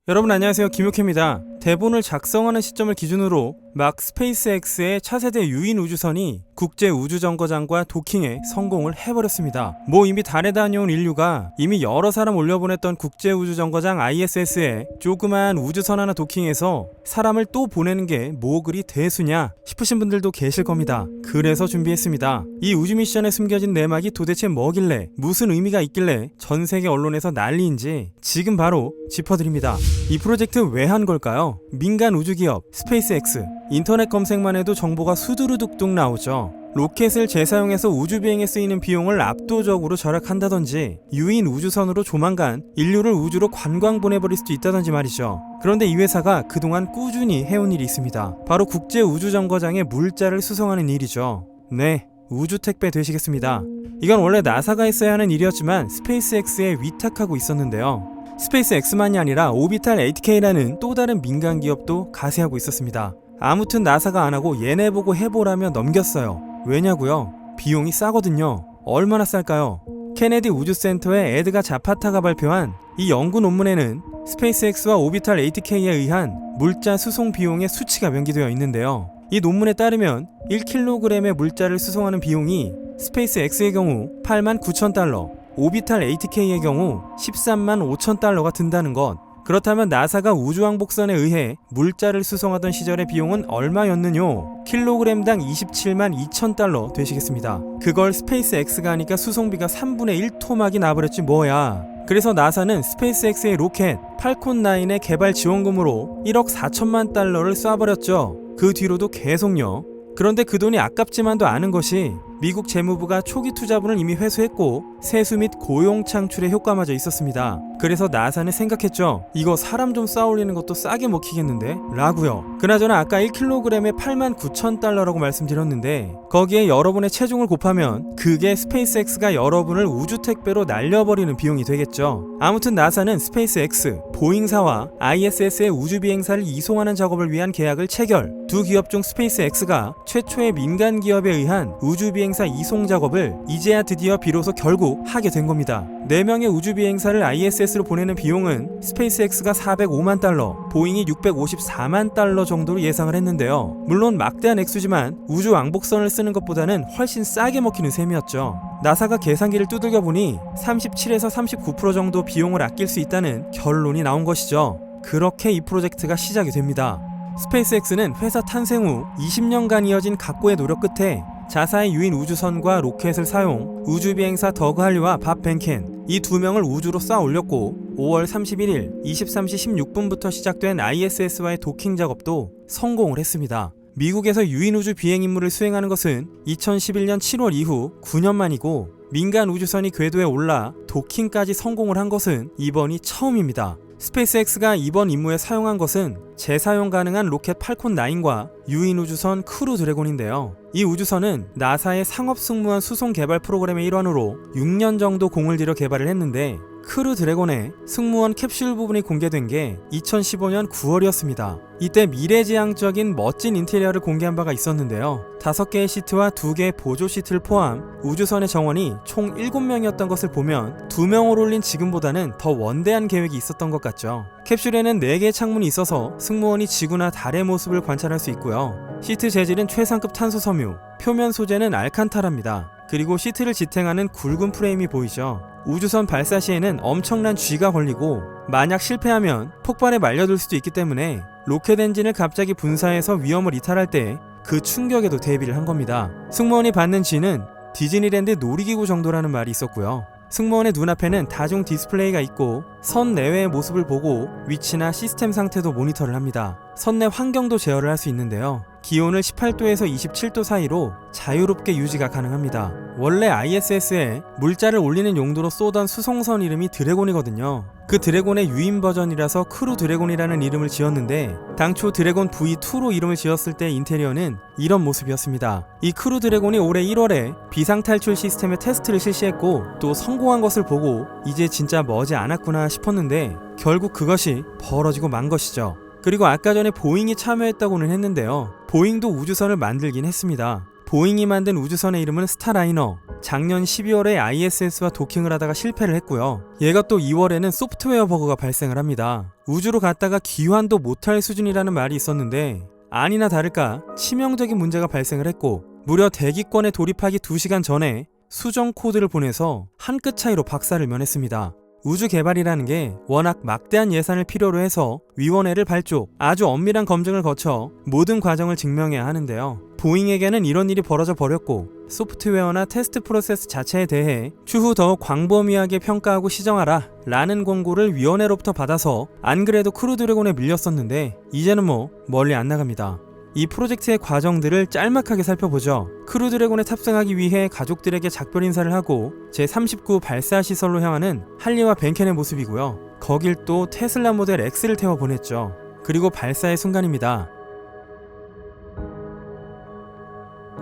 여러분 안녕하세요, 김용케입니다. 대본을 작성하는 시점을 기준으로 막 스페이스X의 차세대 유인 우주선이 국제 우주정거장과 도킹에 성공을 해버렸습니다. 이미 달에 다녀온 인류가 이미 여러 사람 올려보냈던 국제 우주정거장 ISS에 조그만 우주선 하나 도킹해서 사람을 또 보내는 게 뭐 그리 대수냐 싶으신 분들도 계실 겁니다. 그래서 준비했습니다. 이 우주 미션에 숨겨진 내막이 도대체 뭐길래, 무슨 의미가 있길래 전 세계 언론에서 난리인지 지금 바로 짚어드립니다. 이 프로젝트 왜 한 걸까요? 민간 우주기업 스페이스X, 인터넷 검색만 해도 정보가 수두루둑둑 나오죠. 로켓을 재사용해서 우주비행에 쓰이는 비용을 압도적으로 절약한다든지, 유인 우주선으로 조만간 인류를 우주로 관광 보내버릴 수도 있다든지 말이죠. 그런데 이 회사가 그동안 꾸준히 해온 일이 있습니다. 바로 국제 우주정거장에 물자를 수송하는 일이죠. 네, 우주택배 되시겠습니다. 이건 원래 나사가 했어야 하는 일이었지만 스페이스X에 위탁하고 있었는데요. 스페이스X만이 아니라 오비탈 8K라는 또 다른 민간 기업도 가세하고 있었습니다. 아무튼 나사가 안 하고 얘네 보고 해보라며 넘겼어요. 왜냐고요? 비용이 싸거든요. 얼마나 쌀까요? 케네디 우주센터의 에드가 자파타가 발표한 이 연구 논문에는 스페이스X와 오비탈 8K에 의한 물자 수송 비용의 수치가 명기되어 있는데요. 이 논문에 따르면 1kg의 물자를 수송하는 비용이 스페이스X의 경우 89,000달러, 오비탈 8K의 경우 135,000달러가 든다는 것. 그렇다면 나사가 우주왕복선에 의해 물자를 수송하던 시절의 비용은 얼마였느뇨? 킬로그램당 272,000달러 되시겠습니다. 그걸 스페이스X가 하니까 수송비가 3분의 1토막이 나버렸지 뭐야. 그래서 나사는 스페이스X의 로켓 팔콘9의 개발 지원금으로 1억 4천만 달러를 쏴버렸죠. 그 뒤로도 계속요. 그런데 그 돈이 아깝지만도 않은 것이 미국 재무부가 초기 투자분을 이미 회수했고 세수 및 고용 창출의 효과마저 있었습니다. 그래서 나사는 생각했죠. 이거 사람 좀 쏴올리는 것도 싸게 먹히겠는데? 라고요. 그나저나 아까 1kg에 89,000달러라고 말씀드렸는데 거기에 여러분의 체중을 곱하면 그게 스페이스X가 여러분을 우주택배로 날려버리는 비용이 되겠죠. 아무튼 나사는 스페이스X, 보잉사와 ISS의 우주비행사를 이송하는 작업을 위한 계약을 체결. 두 기업 중 스페이스X가 최초의 민간 기업에 의한 우주비행사 이송 작업을 이제야 드디어 비로소 결국 하게 된 겁니다. 4명의 우주비행사를 ISS로 보내는 비용은 스페이스X가 405만 달러, 보잉이 654만 달러 정도로 예상을 했는데요. 물론 막대한 액수지만 우주 왕복선을 쓰는 것보다는 훨씬 싸게 먹히는 셈이었죠. 나사가 계산기를 두들겨 보니 37에서 39% 정도 비용을 아낄 수 있다는 결론이 나온 것이죠. 그렇게 이 프로젝트가 시작이 됩니다. 스페이스X는 회사 탄생 후 20년간 이어진 각고의 노력 끝에 자사의 유인 우주선과 로켓을 사용 우주비행사 더그 할리와 밥 벤켄 이 두 명을 우주로 쏴 올렸고 5월 31일 23시 16분부터 시작된 ISS와의 도킹 작업도 성공을 했습니다. 미국에서 유인 우주 비행 임무를 수행하는 것은 2011년 7월 이후 9년 만이고 민간 우주선이 궤도에 올라 도킹까지 성공을 한 것은 이번이 처음입니다. 스페이스X가 이번 임무에 사용한 것은 재사용 가능한 로켓 팔콘9과 유인 우주선 크루 드래곤인데요. 이 우주선은 나사의 상업 승무원 수송 개발 프로그램의 일환으로 6년 정도 공을 들여 개발을 했는데 크루 드래곤의 승무원 캡슐 부분이 공개된 게 2015년 9월이었습니다. 이때 미래지향적인 멋진 인테리어를 공개한 바가 있었는데요. 5개의 시트와 2개의 보조 시트를 포함 우주선의 정원이 총 7명이었던 것을 보면 2명을 올린 지금보다는 더 원대한 계획이 있었던 것 같죠. 캡슐에는 4개의 창문이 있어서 승무원이 지구나 달의 모습을 관찰할 수 있고요. 시트 재질은 최상급 탄소 섬유, 표면 소재는 알칸타라입니다. 그리고 시트를 지탱하는 굵은 프레임이 보이죠. 우주선 발사 시에는 엄청난 G가 걸리고 만약 실패하면 폭발에 말려들 수도 있기 때문에 로켓 엔진을 갑자기 분사해서 위험을 이탈할 때 그 충격에도 대비를 한 겁니다. 승무원이 받는 G는 디즈니랜드 놀이기구 정도라는 말이 있었고요. 승무원의 눈앞에는 다중 디스플레이가 있고 선 내외의 모습을 보고 위치나 시스템 상태도 모니터를 합니다. 선 내 환경도 제어를 할 수 있는데요. 기온을 18도에서 27도 사이로 자유롭게 유지가 가능합니다. 원래 ISS에 물자를 올리는 용도로 쏘던 수송선 이름이 드래곤이거든요. 그 드래곤의 유인 버전이라서 크루 드래곤이라는 이름을 지었는데 당초 드래곤 V2로 이름을 지었을 때 인테리어는 이런 모습이었습니다. 이 크루 드래곤이 올해 1월에 비상탈출 시스템의 테스트를 실시했고 또 성공한 것을 보고 이제 진짜 머지 않았구나 싶었는데 결국 그것이 벌어지고 만 것이죠. 그리고 아까 전에 보잉이 참여했다고는 했는데요. 보잉도 우주선을 만들긴 했습니다. 보잉이 만든 우주선의 이름은 스타라이너, 작년 12월에 ISS와 도킹을 하다가 실패를 했고요. 얘가 또 2월에는 소프트웨어 버그가 발생을 합니다. 우주로 갔다가 귀환도 못할 수준이라는 말이 있었는데 아니나 다를까 치명적인 문제가 발생을 했고 무려 대기권에 돌입하기 2시간 전에 수정 코드를 보내서 한 끗 차이로 박살을 면했습니다. 우주 개발이라는 게 워낙 막대한 예산을 필요로 해서 위원회를 발족, 아주 엄밀한 검증을 거쳐 모든 과정을 증명해야 하는데요. 보잉에게는 이런 일이 벌어져 버렸고 소프트웨어나 테스트 프로세스 자체에 대해 추후 더욱 광범위하게 평가하고 시정하라 라는 권고를 위원회로부터 받아서 안 그래도 크루드래곤에 밀렸었는데 이제는 뭐 멀리 안 나갑니다. 이 프로젝트의 과정들을 짤막하게 살펴보죠. 크루드래곤에 탑승하기 위해 가족들에게 작별 인사를 하고 제39 발사 시설로 향하는 할리와 벤켄의 모습이고요. 거길 또 테슬라 모델 X를 태워 보냈죠. 그리고 발사의 순간입니다.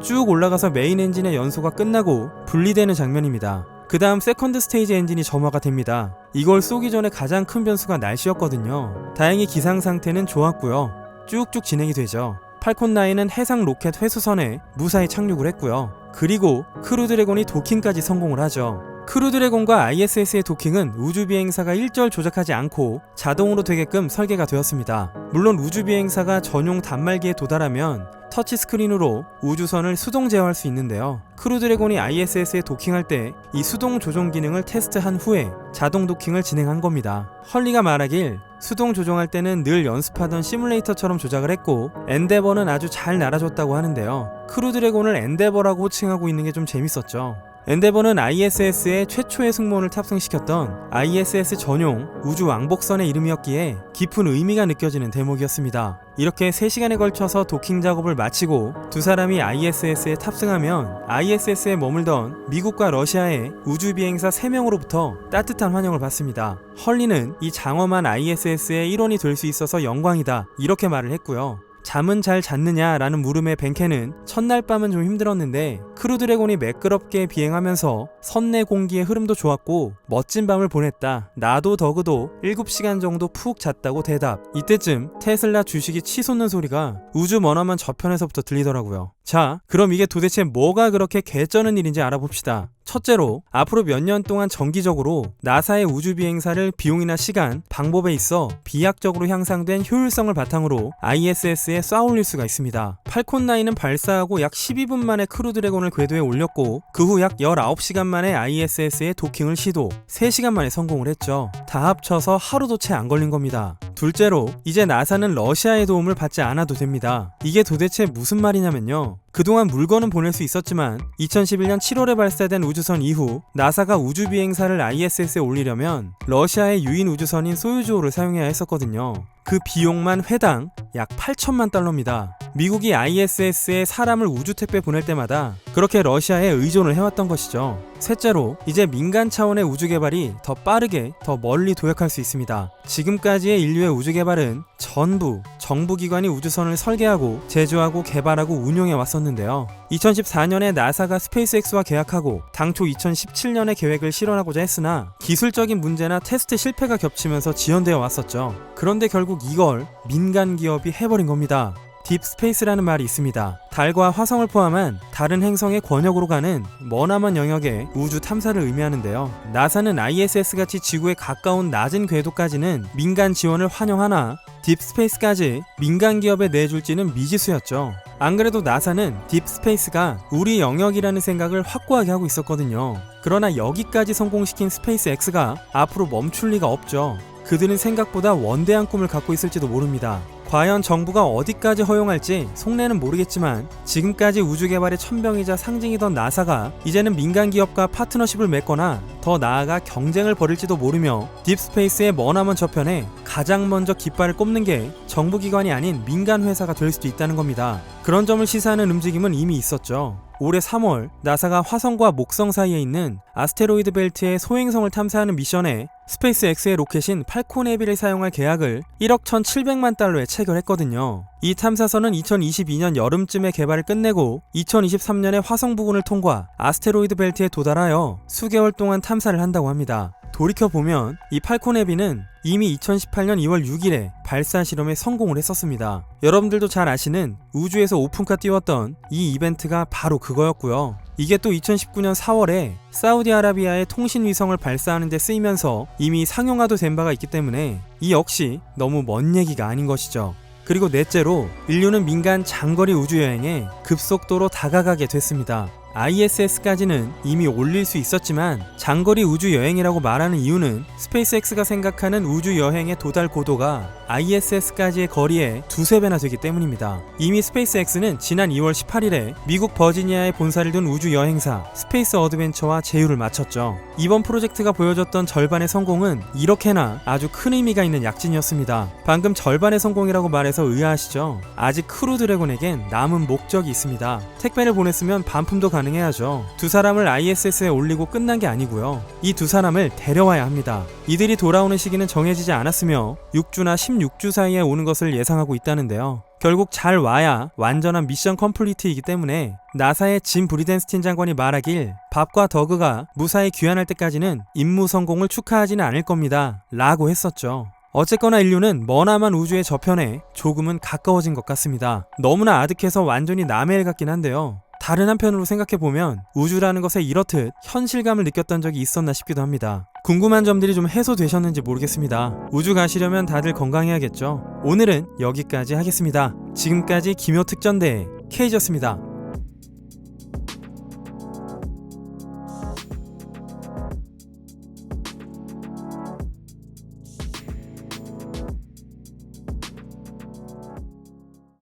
쭉 올라가서 메인 엔진의 연소가 끝나고 분리되는 장면입니다. 그 다음 세컨드 스테이지 엔진이 점화가 됩니다. 이걸 쏘기 전에 가장 큰 변수가 날씨였거든요. 다행히 기상 상태는 좋았고요. 쭉쭉 진행이 되죠. 팔콘 9은 해상 로켓 회수선에 무사히 착륙을 했고요. 그리고 크루드래곤이 도킹까지 성공을 하죠. 크루드래곤과 ISS의 도킹은 우주비행사가 일절 조작하지 않고 자동으로 되게끔 설계가 되었습니다. 물론 우주비행사가 전용 단말기에 도달하면 터치스크린으로 우주선을 수동 제어할 수 있는데요. 크루드래곤이 ISS에 도킹할 때 이 수동 조종 기능을 테스트한 후에 자동 도킹을 진행한 겁니다. 헐리가 말하길 수동 조종할 때는 늘 연습하던 시뮬레이터처럼 조작을 했고 엔데버는 아주 잘 날아줬다고 하는데요. 크루드래곤을 엔데버라고 호칭하고 있는 게 좀 재밌었죠. 엔데버는 ISS의 최초의 승무원을 탑승시켰던 ISS 전용 우주 왕복선의 이름이었기에 깊은 의미가 느껴지는 대목이었습니다. 이렇게 3시간에 걸쳐서 도킹 작업을 마치고 두 사람이 ISS에 탑승하면 ISS에 머물던 미국과 러시아의 우주비행사 3명으로부터 따뜻한 환영을 받습니다. 헐리는 이 장엄한 ISS의 일원이 될 수 있어서 영광이다 이렇게 말을 했고요. 잠은 잘 잤느냐 라는 물음에 벤켄은 첫날 밤은 좀 힘들었는데 크루드래곤이 매끄럽게 비행하면서 선내 공기의 흐름도 좋았고 멋진 밤을 보냈다. 나도 더그도 7시간 정도 푹 잤다고 대답. 이때쯤 테슬라 주식이 치솟는 소리가 우주 머나먼 저편에서부터 들리더라고요. 자, 그럼 이게 도대체 뭐가 그렇게 개쩌는 일인지 알아봅시다. 첫째로 앞으로 몇 년 동안 정기적으로 나사의 우주비행사를 비용이나 시간, 방법에 있어 비약적으로 향상된 효율성을 바탕으로 ISS에 쏴올릴 수가 있습니다. 팔콘 9은 발사하고 약 12분 만에 크루드래곤을 궤도에 올렸고 그 후 약 19시간 만에 ISS에 도킹을 시도, 3시간 만에 성공을 했죠. 다 합쳐서 하루도 채 안 걸린 겁니다. 둘째로 이제 나사는 러시아의 도움을 받지 않아도 됩니다. 이게 도대체 무슨 말이냐면요. 그동안 물건은 보낼 수 있었지만 2011년 7월에 발사된 우주선 이후 나사가 우주비행사를 ISS에 올리려면 러시아의 유인 우주선인 소유주호를 사용해야 했었거든요. 그 비용만 회당 약 8천만 달러입니다. 미국이 ISS에 사람을 우주 택배 보낼 때마다 그렇게 러시아에 의존을 해왔던 것이죠. 셋째로 이제 민간 차원의 우주 개발이 더 빠르게 더 멀리 도약할 수 있습니다. 지금까지의 인류의 우주 개발은 전부 정부기관이 우주선을 설계하고 제조하고 개발하고 운용해 왔었는데요. 2014년에 나사가 스페이스X와 계약하고 당초 2017년에 계획을 실현하고자 했으나 기술적인 문제나 테스트 실패가 겹치면서 지연되어 왔었죠. 그런데 결국 이걸 민간 기업이 해버린 겁니다. 딥스페이스라는 말이 있습니다. 달과 화성을 포함한 다른 행성의 권역으로 가는 머나먼 영역의 우주 탐사를 의미하는데요. 나사는 ISS같이 지구에 가까운 낮은 궤도까지는 민간 지원을 환영하나 딥스페이스까지 민간 기업에 내줄지는 미지수였죠. 안 그래도 나사는 딥스페이스가 우리 영역이라는 생각을 확고하게 하고 있었거든요. 그러나 여기까지 성공시킨 스페이스X가 앞으로 멈출 리가 없죠. 그들은 생각보다 원대한 꿈을 갖고 있을지도 모릅니다. 과연 정부가 어디까지 허용할지 속내는 모르겠지만 지금까지 우주 개발의 천병이자 상징이던 나사가 이제는 민간 기업과 파트너십을 맺거나 더 나아가 경쟁을 벌일지도 모르며 딥스페이스의 머나먼 저편에 가장 먼저 깃발을 꼽는 게 정부기관이 아닌 민간 회사가 될 수도 있다는 겁니다. 그런 점을 시사하는 움직임은 이미 있었죠. 올해 3월 나사가 화성과 목성 사이에 있는 아스테로이드 벨트의 소행성을 탐사하는 미션에 스페이스X의 로켓인 팔콘 헤비를 사용할 계약을 1억 1,700만 달러에 체결했거든요. 이 탐사선은 2022년 여름쯤에 개발을 끝내고 2023년에 화성 부근을 통과 아스테로이드 벨트에 도달하여 수개월 동안 탐사를 한다고 합니다. 돌이켜보면 이 팔콘 헤비는 이미 2018년 2월 6일에 발사 실험에 성공을 했었습니다. 여러분들도 잘 아시는 우주에서 오픈카 띄웠던 이 이벤트가 바로 그거였고요. 이게 또 2019년 4월에 사우디아라비아의 통신 위성을 발사하는 데 쓰이면서 이미 상용화도 된 바가 있기 때문에 이 역시 너무 먼 얘기가 아닌 것이죠. 그리고 넷째로 인류는 민간 장거리 우주여행에 급속도로 다가가게 됐습니다. ISS까지는 이미 올릴 수 있었지만 장거리 우주 여행이라고 말하는 이유는 스페이스X가 생각하는 우주 여행의 도달 고도가 ISS까지의 거리의 두세 배나 되기 때문입니다. 이미 스페이스X는 지난 2월 18일에 미국 버지니아에 본사를 둔 우주 여행사 스페이스 어드벤처와 제휴를 마쳤죠. 이번 프로젝트가 보여줬던 절반의 성공은 이렇게나 아주 큰 의미가 있는 약진이었습니다. 방금 절반의 성공이라고 말해서 의아하시죠? 아직 크루 드래곤에겐 남은 목적이 있습니다. 택배를 보냈으면 반품도 가능해야죠. 두 사람을 ISS에 올리고 끝난 게 아니고요. 이 두 사람을 데려와야 합니다. 이들이 돌아오는 시기는 정해지지 않았으며 6주나 16주 사이에 오는 것을 예상하고 있다는데요. 결국 잘 와야 완전한 미션 컴플리트이기 때문에 나사의 짐 브리덴스틴 장관이 말하길 밥과 더그가 무사히 귀환할 때까지는 임무 성공을 축하하지는 않을 겁니다 라고 했었죠. 어쨌거나 인류는 머나만 우주의 저편에 조금은 가까워진 것 같습니다. 너무나 아득해서 완전히 남의 일 같긴 한데요. 다른 한편으로 생각해보면 우주라는 것에 이렇듯 현실감을 느꼈던 적이 있었나 싶기도 합니다. 궁금한 점들이 좀 해소되셨는지 모르겠습니다. 우주 가시려면 다들 건강해야겠죠. 오늘은 여기까지 하겠습니다. 지금까지 기묘특전대의 K였습니다.